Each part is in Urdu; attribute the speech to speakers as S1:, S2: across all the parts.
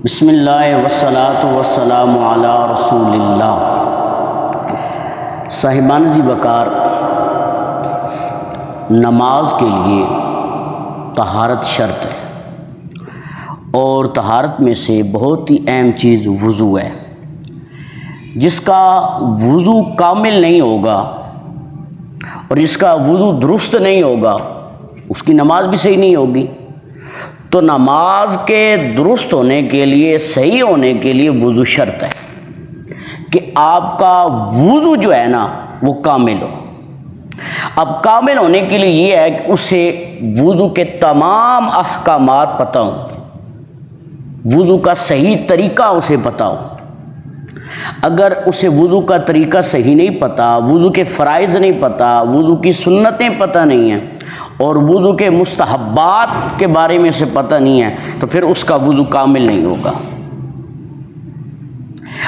S1: بسم اللہ والصلاة والسلام علی رسول اللہ۔ صاحبان جی وقار، نماز کے لیے طہارت شرط ہے، اور طہارت میں سے بہت ہی اہم چیز وضو ہے۔ جس کا وضو کامل نہیں ہوگا اور جس کا وضو درست نہیں ہوگا اس کی نماز بھی صحیح نہیں ہوگی۔ تو نماز کے درست ہونے کے لیے، صحیح ہونے کے لیے وضو شرط ہے کہ آپ کا وضو جو ہے نا وہ کامل ہو۔ اب کامل ہونے کے لیے یہ ہے کہ اسے وضو کے تمام احکامات پتہ ہوں، وضو کا صحیح طریقہ اسے پتہ ہو۔ اگر اسے وضو کا طریقہ صحیح نہیں پتہ، وضو کے فرائض نہیں پتہ، وضو کی سنتیں پتہ نہیں ہیں اور وضو کے مستحبات کے بارے میں اسے پتہ نہیں ہے تو پھر اس کا وضو کامل نہیں ہوگا۔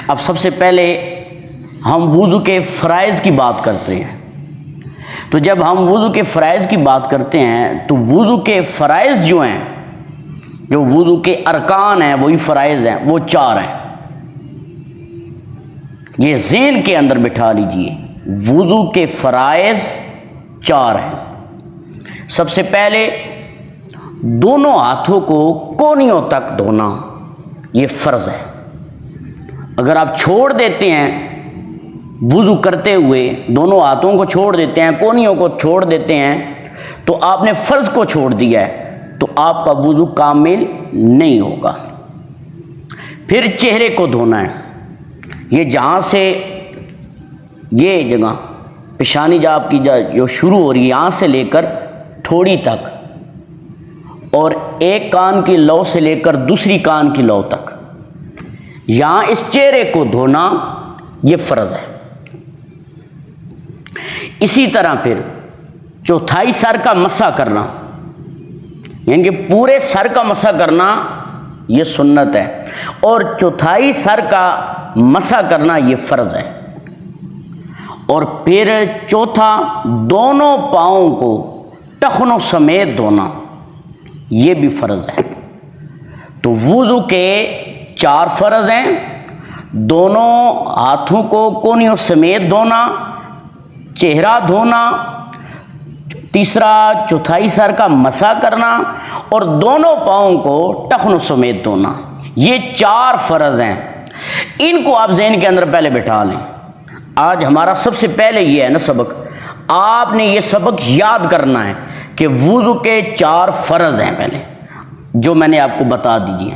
S1: اب سب سے پہلے ہم وضو کے فرائض کی بات کرتے ہیں۔ تو جب ہم وضو کے فرائض کی بات کرتے ہیں تو وضو کے فرائض جو ہیں، جو وضو کے ارکان ہیں وہی فرائض ہیں، وہ 4 ہیں۔ یہ ذہن کے اندر بٹھا لیجئے، وضو کے فرائض 4 ہیں۔ سب سے پہلے دونوں ہاتھوں کو کونیوں تک دھونا، یہ فرض ہے۔ اگر آپ چھوڑ دیتے ہیں وضو کرتے ہوئے، دونوں ہاتھوں کو چھوڑ دیتے ہیں، کونیوں کو چھوڑ دیتے ہیں تو آپ نے فرض کو چھوڑ دیا ہے، تو آپ کا وضو کامل نہیں ہوگا۔ پھر چہرے کو دھونا ہے، یہ جہاں سے یہ جگہ پیشانی جہاں آپ کی جو شروع ہو رہی ہے یہاں سے لے کر تھوڑی تک، اور ایک کان کی لو سے لے کر دوسری کان کی لو تک، یہاں اس چہرے کو دھونا یہ فرض ہے۔ اسی طرح پھر چوتھائی سر کا مسح کرنا، یعنی کہ پورے سر کا مسح کرنا یہ سنت ہے، اور چوتھائی سر کا مسح کرنا یہ فرض ہے۔ اور پھر چوتھا دونوں پاؤں کو ٹخنوں سمیت دھونا، یہ بھی فرض ہے۔ تو وضو کے 4 فرض ہیں، دونوں ہاتھوں کو کونیوں سمیت دھونا، چہرہ دھونا، تیسرا چوتھائی سر کا مسح کرنا، اور دونوں پاؤں کو ٹخنوں سمیت دھونا، یہ 4 فرض ہیں۔ ان کو آپ ذہن کے اندر پہلے بٹھا لیں۔ آج ہمارا سب سے پہلے یہ ہے نا سبق، آپ نے یہ سبق یاد کرنا ہے کہ وضو کے 4 فرض ہیں پہلے، جو میں نے آپ کو بتا دیجیے۔